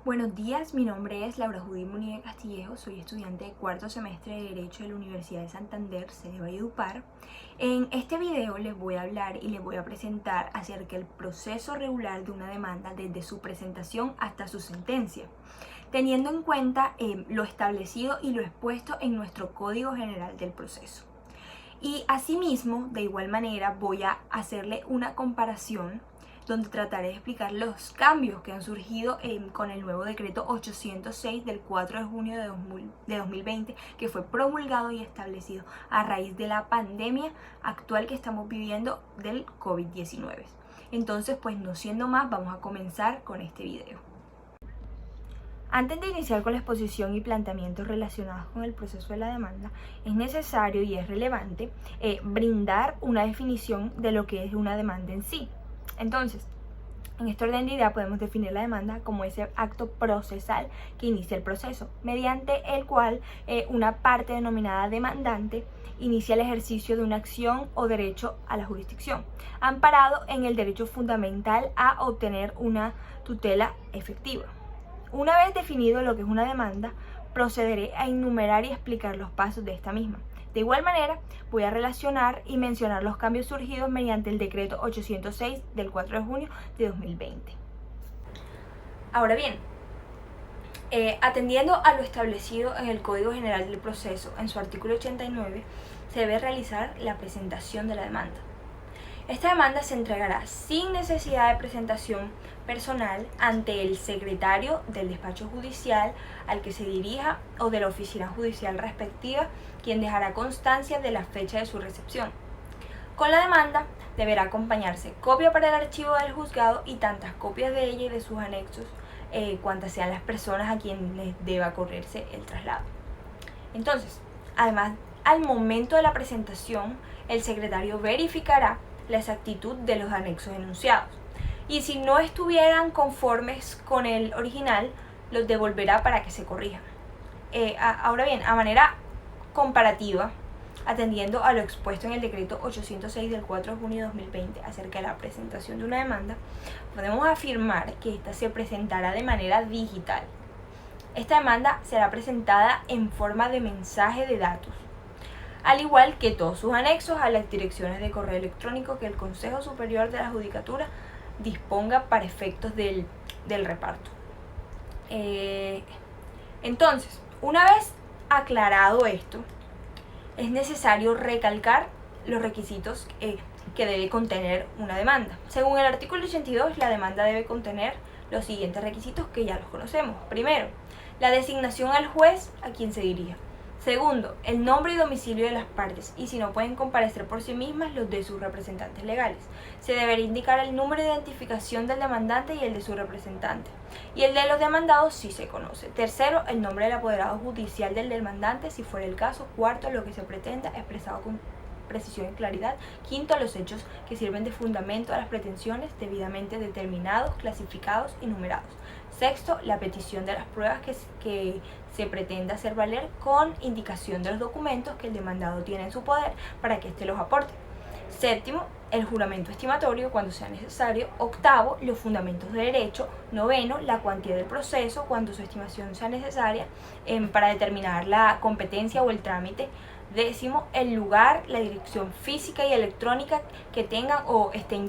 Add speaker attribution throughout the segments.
Speaker 1: Buenos días, mi nombre es Laura Judith Munilla Castillejo, soy estudiante de cuarto semestre de Derecho de la Universidad de Santander, sede Valledupar. En este video les voy a hablar y les voy a presentar acerca del proceso regular de una demanda desde su presentación hasta su sentencia, teniendo en cuenta lo establecido y lo expuesto en nuestro Código General del Proceso. Y asimismo, de igual manera, voy a hacerle una comparación donde trataré de explicar los cambios que han surgido con el nuevo decreto 806 del 4 de junio de 2020, que fue promulgado y establecido a raíz de la pandemia actual que estamos viviendo del COVID-19. Entonces, pues no siendo más, vamos a comenzar con este video. Antes de iniciar con la exposición y planteamientos relacionados con el proceso de la demanda, es necesario y es relevante brindar una definición de lo que es una demanda en sí. Entonces, en este orden de idea podemos definir la demanda como ese acto procesal que inicia el proceso, mediante el cual una parte denominada demandante inicia el ejercicio de una acción o derecho a la jurisdicción, amparado en el derecho fundamental a obtener una tutela efectiva. Una vez definido lo que es una demanda, procederé a enumerar y explicar los pasos de esta misma. De igual manera, voy a relacionar y mencionar los cambios surgidos mediante el decreto 806 del 4 de junio de 2020. Ahora bien, atendiendo a lo establecido en el Código General del Proceso, en su artículo 89, se debe realizar la presentación de la demanda. Esta demanda se entregará sin necesidad de presentación personal ante el secretario del despacho judicial al que se dirija o de la oficina judicial respectiva, quien dejará constancia de la fecha de su recepción. Con la demanda deberá acompañarse copia para el archivo del juzgado y tantas copias de ella y de sus anexos, cuantas sean las personas a quienes deba correrse el traslado. Entonces, además, al momento de la presentación, el secretario verificará la exactitud de los anexos enunciados, y si no estuvieran conformes con el original, los devolverá para que se corrijan. Ahora bien, a manera comparativa, atendiendo a lo expuesto en el decreto 806 del 4 de junio de 2020 acerca de la presentación de una demanda, podemos afirmar que ésta se presentará de manera digital. Esta demanda será presentada en forma de mensaje de datos, al igual que todos sus anexos a las direcciones de correo electrónico que el Consejo Superior de la Judicatura disponga para efectos del reparto. Entonces, una vez aclarado esto, es necesario recalcar los requisitos que debe contener una demanda. Según el artículo 82, la demanda debe contener los siguientes requisitos que ya los conocemos. Primero, la designación al juez a quien se dirija. Segundo, el nombre y domicilio de las partes, y si no pueden comparecer por sí mismas, los de sus representantes legales. Se deberá indicar el número de identificación del demandante y el de su representante, y el de los demandados si se conoce. Tercero, el nombre del apoderado judicial del demandante, si fuera el caso. Cuarto, lo que se pretenda, expresado con precisión y claridad. Quinto, los hechos que sirven de fundamento a las pretensiones, debidamente determinados, clasificados y numerados. Sexto, la petición de las pruebas que se pretenda hacer valer con indicación de los documentos que el demandado tiene en su poder para que éste los aporte. Séptimo, el juramento estimatorio cuando sea necesario. Octavo, los fundamentos de derecho. Noveno, la cuantía del proceso cuando su estimación sea necesaria para determinar la competencia o el trámite. Décimo, el lugar, la dirección física y electrónica que tengan o estén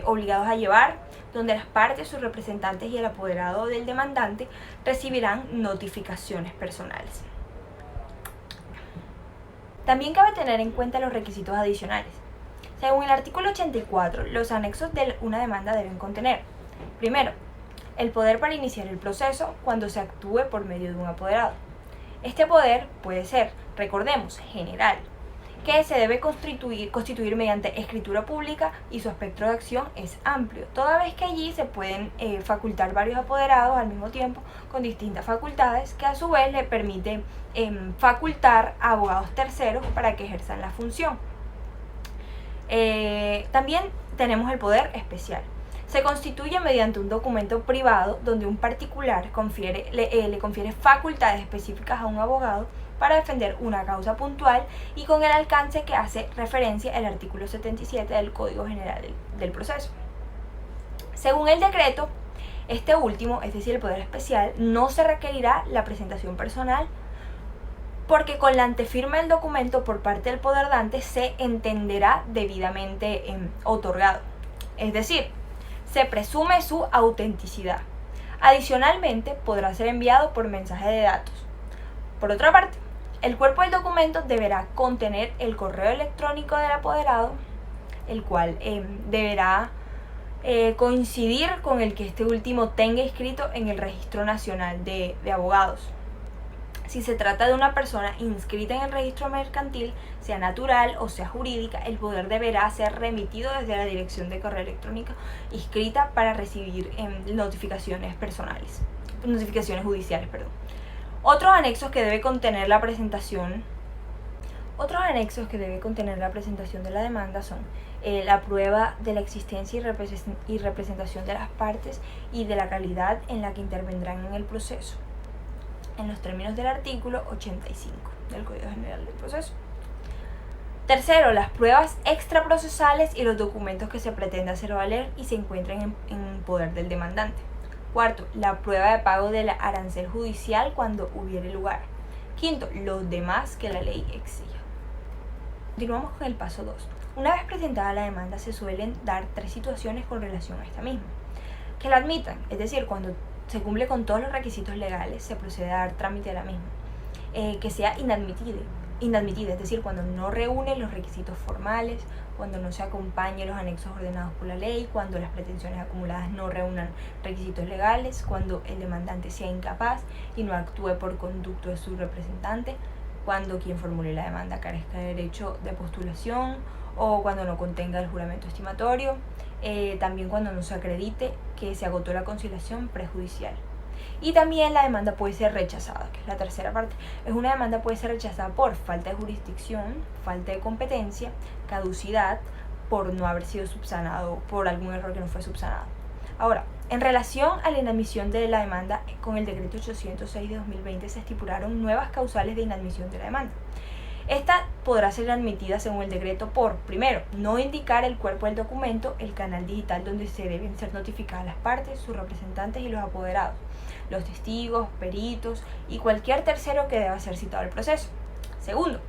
Speaker 1: obligados a llevar, donde las partes, sus representantes y el apoderado del demandante recibirán notificaciones personales. También cabe tener en cuenta los requisitos adicionales. Según el artículo 84, los anexos de una demanda deben contener: primero, el poder para iniciar el proceso cuando se actúe por medio de un apoderado. Este poder puede ser, recordemos, general, que se debe constituir mediante escritura pública, y su espectro de acción es amplio, toda vez que allí se pueden facultar varios apoderados al mismo tiempo con distintas facultades, que a su vez le permite facultar a abogados terceros para que ejerzan la función. También tenemos el poder especial. Se constituye mediante un documento privado donde un particular le confiere facultades específicas a un abogado para defender una causa puntual y con el alcance que hace referencia el artículo 77 del Código General del Proceso. Según el decreto, Este último, es decir, el poder especial, no se requerirá la presentación personal porque con la antefirma del documento por parte del poder dante se entenderá debidamente otorgado. Es decir, se presume su autenticidad. Adicionalmente, podrá ser enviado por mensaje de datos. Por otra parte, el cuerpo del documento deberá contener el correo electrónico del apoderado, el cual deberá coincidir con el que este último tenga inscrito en el Registro Nacional de Abogados. Si se trata de una persona inscrita en el registro mercantil, sea natural o sea jurídica, el poder deberá ser remitido desde la dirección de correo electrónico inscrita para recibir notificaciones judiciales. Otros anexos que debe contener la presentación de la demanda son la prueba de la existencia y representación de las partes y de la calidad en la que intervendrán en el proceso, en los términos del artículo 85 del Código General del Proceso. Tercero, las pruebas extraprocesales y los documentos que se pretende hacer valer y se encuentren en poder del demandante. Cuarto, la prueba de pago del arancel judicial cuando hubiere lugar. Quinto, los demás que la ley exija. Continuamos con el paso 2. Una vez presentada la demanda, se suelen dar 3 situaciones con relación a esta misma. Que la admitan, es decir, cuando se cumple con todos los requisitos legales, se procede a dar trámite a la misma. Que sea inadmitida, es decir, cuando no reúne los requisitos formales, cuando no se acompañe los anexos ordenados por la ley, cuando las pretensiones acumuladas no reúnan requisitos legales, cuando el demandante sea incapaz y no actúe por conducto de su representante, cuando quien formule la demanda carezca de derecho de postulación o cuando no contenga el juramento estimatorio, también cuando no se acredite que se agotó la conciliación prejudicial. Y también la demanda puede ser rechazada, que es la tercera parte. Una demanda puede ser rechazada por falta de jurisdicción, falta de competencia, caducidad, por no haber sido subsanado, por algún error que no fue subsanado. Ahora, en relación a la inadmisión de la demanda, con el decreto 806 de 2020 se estipularon nuevas causales de inadmisión de la demanda. Esta podrá ser admitida según el decreto por, primero, no indicar el cuerpo del documento, el canal digital donde se deben ser notificadas las partes, sus representantes y los apoderados, los testigos, peritos y cualquier tercero que deba ser citado al proceso. Segundo,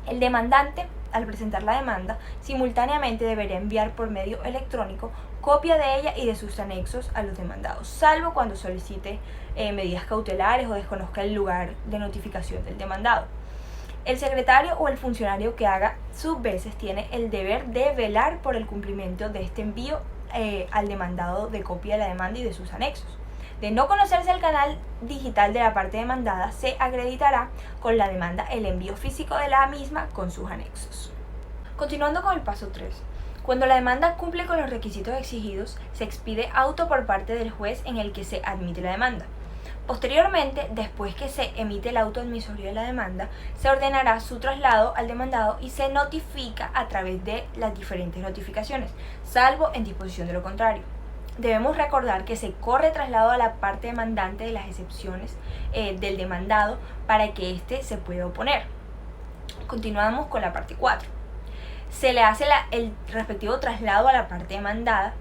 Speaker 1: el demandante, al presentar la demanda, simultáneamente deberá enviar por medio electrónico copia de ella y de sus anexos a los demandados, salvo cuando solicite medidas cautelares o desconozca el lugar de notificación del demandado. El secretario o el funcionario que haga sus veces tiene el deber de velar por el cumplimiento de este envío al demandado de copia de la demanda y de sus anexos. De no conocerse el canal digital de la parte demandada, se acreditará con la demanda el envío físico de la misma con sus anexos. Continuando con el paso 3. Cuando la demanda cumple con los requisitos exigidos, se expide auto por parte del juez en el que se admite la demanda. Posteriormente, después que se emite el auto admisorio de la demanda, se ordenará su traslado al demandado y se notifica a través de las diferentes notificaciones, salvo en disposición de lo contrario. Debemos recordar que se corre traslado a la parte demandante de las excepciones del demandado para que éste se pueda oponer. Continuamos con la parte 4. Se le hace el respectivo traslado a la parte demandada.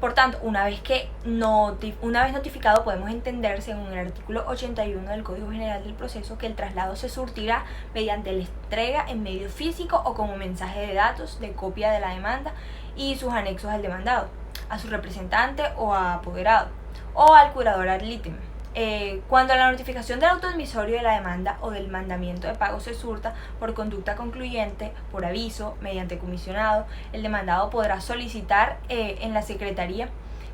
Speaker 1: Por tanto, una vez notificado, podemos entender, según el artículo 81 del Código General del Proceso, que el traslado se surtirá mediante la entrega en medio físico o como mensaje de datos de copia de la demanda y sus anexos al demandado, a su representante o a apoderado, o al curador ad litem. Cuando la notificación del auto admisorio de la demanda o del mandamiento de pago se surta por conducta concluyente, por aviso, mediante comisionado, el demandado podrá solicitar en la Secretaría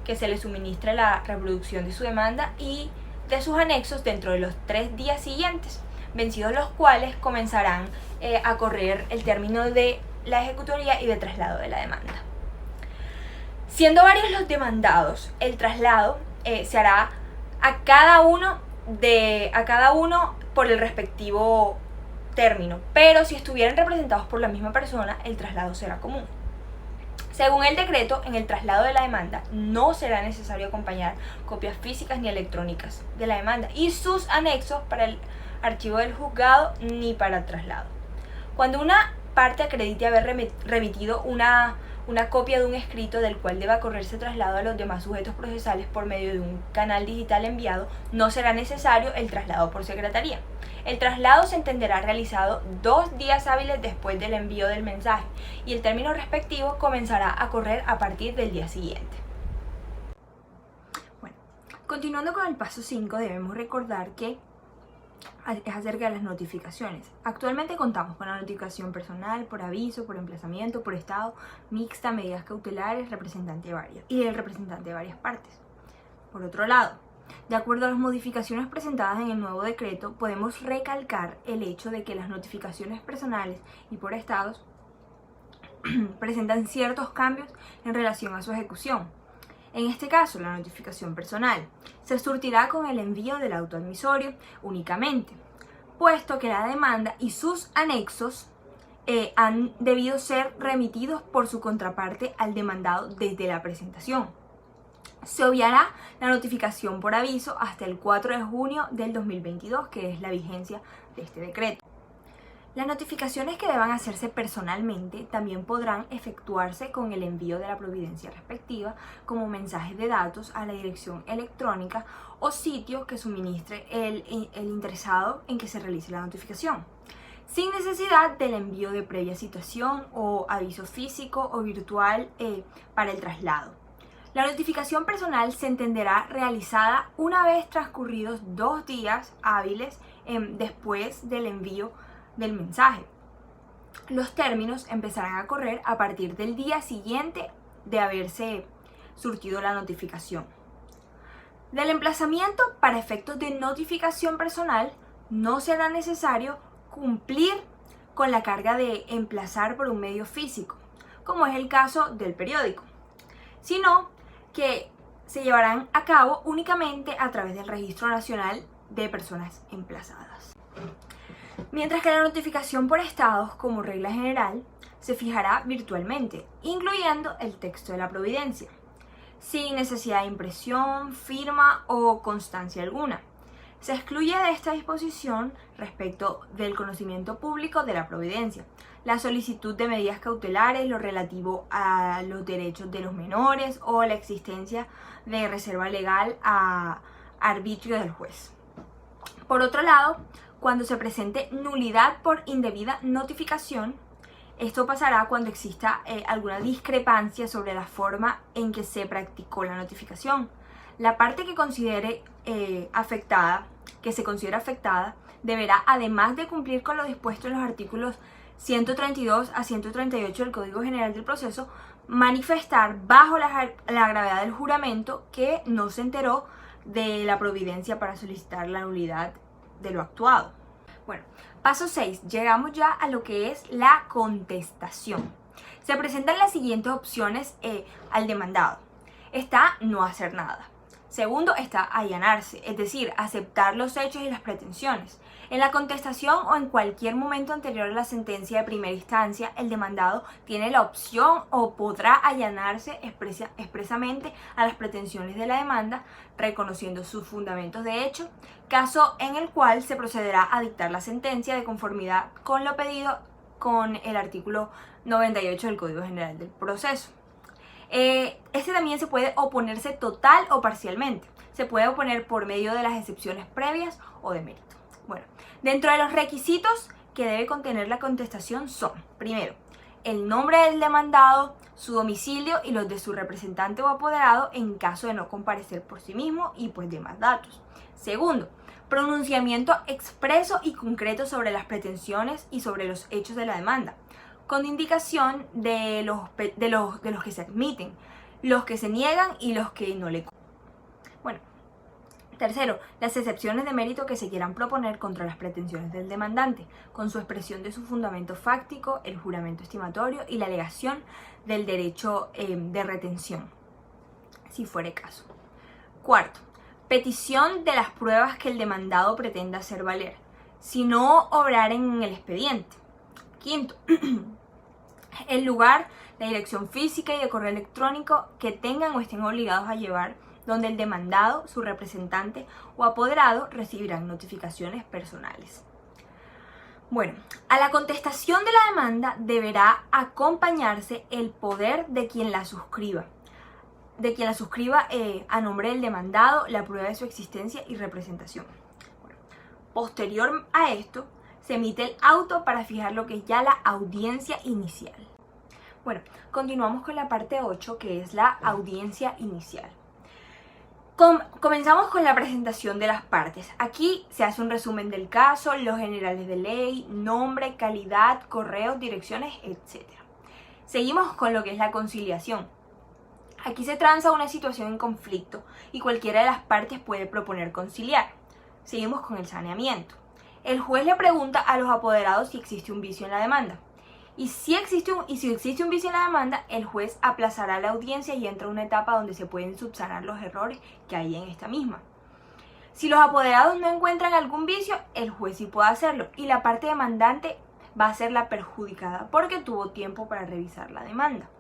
Speaker 1: que se le suministre la reproducción de su demanda y de sus anexos dentro de los 3 días siguientes, vencidos los cuales comenzarán a correr el término de la ejecutoría y de traslado de la demanda. Siendo varios los demandados, el traslado se hará a cada uno por el respectivo término, pero si estuvieran representados por la misma persona, el traslado será común. Según el decreto, en el traslado de la demanda no será necesario acompañar copias físicas ni electrónicas de la demanda y sus anexos para el archivo del juzgado ni para el traslado. Cuando una parte acredite haber remitido una una copia de un escrito del cual deba correrse traslado a los demás sujetos procesales por medio de un canal digital enviado, no será necesario el traslado por secretaría. El traslado se entenderá realizado 2 días hábiles después del envío del mensaje y el término respectivo comenzará a correr a partir del día siguiente. Bueno, continuando con el paso 5, debemos recordar que es acerca de las notificaciones. Actualmente contamos con la notificación personal, por aviso, por emplazamiento, por estado, mixta, medidas cautelares, representante varias y el representante de varias partes. Por otro lado, de acuerdo a las modificaciones presentadas en el nuevo decreto, podemos recalcar el hecho de que las notificaciones personales y por estados presentan ciertos cambios en relación a su ejecución. En este caso, la notificación personal se surtirá con el envío del auto admisorio únicamente, puesto que la demanda y sus anexos han debido ser remitidos por su contraparte al demandado desde la presentación. Se obviará la notificación por aviso hasta el 4 de junio del 2022, que es la vigencia de este decreto. Las notificaciones que deban hacerse personalmente también podrán efectuarse con el envío de la providencia respectiva, como mensajes de datos a la dirección electrónica o sitio que suministre el interesado en que se realice la notificación, sin necesidad del envío de previa citación o aviso físico o virtual para el traslado. La notificación personal se entenderá realizada una vez transcurridos 2 días hábiles después del envío del mensaje. Los términos empezarán a correr a partir del día siguiente de haberse surtido la notificación. Del emplazamiento para efectos de notificación personal no será necesario cumplir con la carga de emplazar por un medio físico, como es el caso del periódico, sino que se llevarán a cabo únicamente a través del Registro Nacional de Personas Emplazadas. Mientras que la notificación por estados, como regla general, se fijará virtualmente, incluyendo el texto de la providencia, sin necesidad de impresión, firma o constancia alguna. Se excluye de esta disposición, respecto del conocimiento público de la providencia, la solicitud de medidas cautelares, lo relativo a los derechos de los menores o la existencia de reserva legal a arbitrio del juez. Por otro lado, cuando se presente nulidad por indebida notificación, esto pasará cuando exista alguna discrepancia sobre la forma en que se practicó la notificación. La parte que se considera afectada, deberá, además de cumplir con lo dispuesto en los artículos 132 a 138 del Código General del Proceso, manifestar bajo la gravedad del juramento que no se enteró de la providencia para solicitar la nulidad de lo actuado. Bueno, paso 6. Llegamos ya a lo que es la contestación. Se presentan las siguientes opciones al demandado. Está no hacer nada. Segundo está allanarse, es decir, aceptar los hechos y las pretensiones. En la contestación o en cualquier momento anterior a la sentencia de primera instancia, el demandado tiene la opción o podrá allanarse expresamente a las pretensiones de la demanda, reconociendo sus fundamentos de hecho, caso en el cual se procederá a dictar la sentencia de conformidad con lo pedido con el artículo 98 del Código General del Proceso. Este también se puede oponerse total o parcialmente. Se puede oponer por medio de las excepciones previas o de mérito. Bueno, dentro de los requisitos que debe contener la contestación son, primero, el nombre del demandado, su domicilio y los de su representante o apoderado en caso de no comparecer por sí mismo y pues demás datos. Segundo, pronunciamiento expreso y concreto sobre las pretensiones y sobre los hechos de la demanda, con indicación de los que se admiten, los que se niegan y los que no le... Bueno, tercero, las excepciones de mérito que se quieran proponer contra las pretensiones del demandante, con su expresión de su fundamento fáctico, el juramento estimatorio y la alegación del derecho de retención, si fuere caso. Cuarto, petición de las pruebas que el demandado pretenda hacer valer, si no obrar en el expediente. Quinto, el lugar, la dirección física y de correo electrónico que tengan o estén obligados a llevar, donde el demandado, su representante o apoderado recibirán notificaciones personales. Bueno, a la contestación de la demanda deberá acompañarse el poder de quien la suscriba. A nombre del demandado, la prueba de su existencia y representación. Bueno, posterior a esto, se emite el auto para fijar lo que es ya la audiencia inicial. Bueno, continuamos con la parte 8, que es la audiencia inicial. Comenzamos con la presentación de las partes. Aquí se hace un resumen del caso, los generales de ley, nombre, calidad, correos, direcciones, etc. Seguimos con lo que es la conciliación. Aquí se transa una situación en conflicto y cualquiera de las partes puede proponer conciliar. Seguimos con el saneamiento. El juez le pregunta a los apoderados si existe un vicio en la demanda. Y si existe un vicio en la demanda, el juez aplazará la audiencia y entra a una etapa donde se pueden subsanar los errores que hay en esta misma. Si los apoderados no encuentran algún vicio, el juez sí puede hacerlo y la parte demandante va a ser la perjudicada porque tuvo tiempo para revisar la demanda.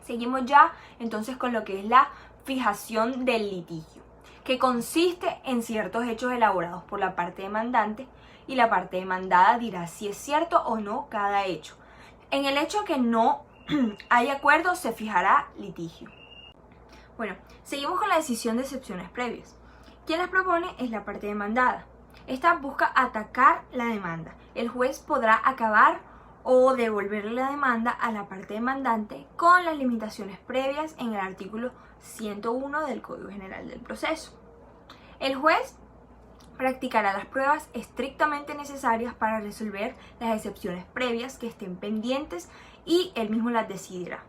Speaker 1: Seguimos ya entonces con lo que es la fijación del litigio, que consiste en ciertos hechos elaborados por la parte demandante y la parte demandada dirá si es cierto o no cada hecho. En el hecho que no hay acuerdo se fijará litigio. Bueno, seguimos con la decisión de excepciones previas. Quien las propone es la parte demandada. Esta busca atacar la demanda. El juez podrá acabar o devolverle la demanda a la parte demandante con las limitaciones previas en el artículo 101 del Código General del Proceso. El juez practicará las pruebas estrictamente necesarias para resolver las excepciones previas que estén pendientes y él mismo las decidirá.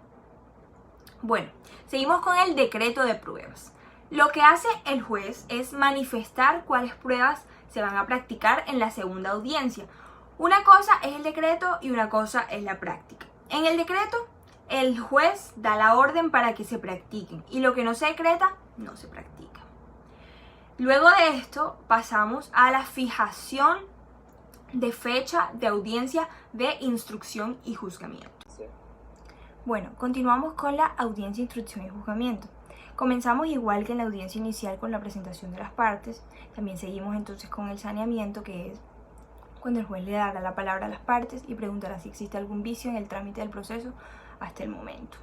Speaker 1: Bueno, seguimos con el decreto de pruebas. Lo que hace el juez es manifestar cuáles pruebas se van a practicar en la segunda audiencia. Una cosa es el decreto y una cosa es la práctica. En el decreto, el juez da la orden para que se practiquen y lo que no se decreta, no se practica. Luego de esto pasamos a la fijación de fecha de audiencia de instrucción y juzgamiento. Sí. Bueno, continuamos con la audiencia, instrucción y juzgamiento. Comenzamos igual que en la audiencia inicial con la presentación de las partes. También seguimos entonces con el saneamiento, que es cuando el juez le dará la palabra a las partes y preguntará si existe algún vicio en el trámite del proceso hasta el momento.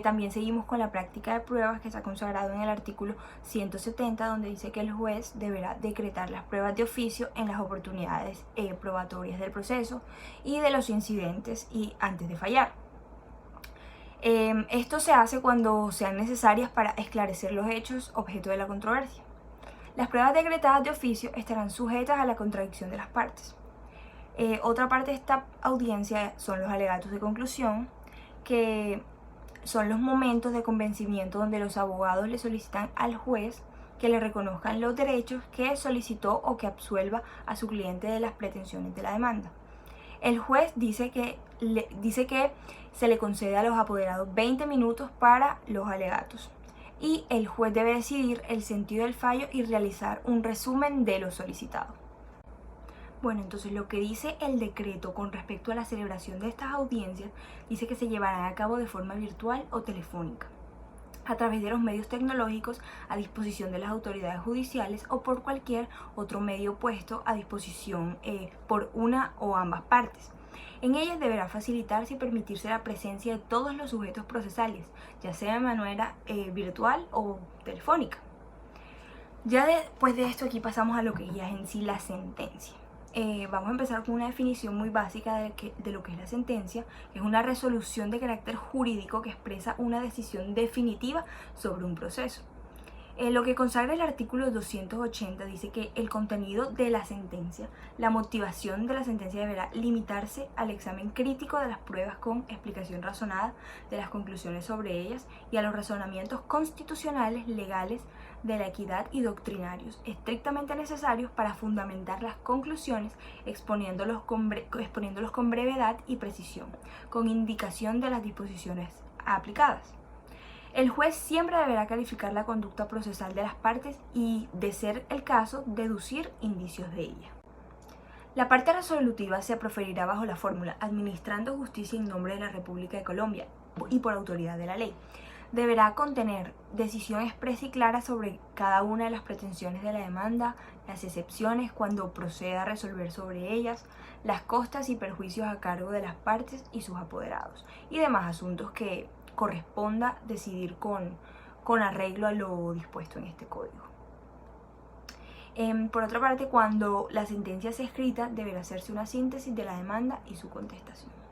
Speaker 1: También seguimos con la práctica de pruebas que está consagrado en el artículo 170, donde dice que el juez deberá decretar las pruebas de oficio en las oportunidades probatorias del proceso y de los incidentes y antes de fallar. Esto se hace cuando sean necesarias para esclarecer los hechos objeto de la controversia. Las pruebas decretadas de oficio estarán sujetas a la contradicción de las partes. Otra parte de esta audiencia son los alegatos de conclusión, que son los momentos de convencimiento donde los abogados le solicitan al juez que le reconozcan los derechos que solicitó o que absuelva a su cliente de las pretensiones de la demanda. El juez dice que se le concede a los apoderados 20 minutos para los alegatos y el juez debe decidir el sentido del fallo y realizar un resumen de lo solicitado. Bueno, entonces lo que dice el decreto con respecto a la celebración de estas audiencias dice que se llevarán a cabo de forma virtual o telefónica, a través de los medios tecnológicos a disposición de las autoridades judiciales o por cualquier otro medio puesto a disposición por una o ambas partes. En ellas deberá facilitarse y permitirse la presencia de todos los sujetos procesales, ya sea de manera virtual o telefónica. Ya después de esto aquí pasamos a lo que ya es en sí la sentencia. Vamos a empezar con una definición muy básica de lo que es la sentencia, que es una resolución de carácter jurídico que expresa una decisión definitiva sobre un proceso. Lo que consagra el artículo 280 dice que el contenido de la sentencia, la motivación de la sentencia deberá limitarse al examen crítico de las pruebas con explicación razonada de las conclusiones sobre ellas y a los razonamientos constitucionales, legales, de la equidad y doctrinarios, estrictamente necesarios para fundamentar las conclusiones, exponiéndolos con brevedad y precisión, con indicación de las disposiciones aplicadas. El juez siempre deberá calificar la conducta procesal de las partes y, de ser el caso, deducir indicios de ella. La parte resolutiva se proferirá bajo la fórmula administrando justicia en nombre de la República de Colombia y por autoridad de la ley. Deberá contener decisión expresa y clara sobre cada una de las pretensiones de la demanda, las excepciones cuando proceda a resolver sobre ellas, las costas y perjuicios a cargo de las partes y sus apoderados, y demás asuntos que corresponda decidir con arreglo a lo dispuesto en este código. Por otra parte, cuando la sentencia sea escrita, deberá hacerse una síntesis de la demanda y su contestación.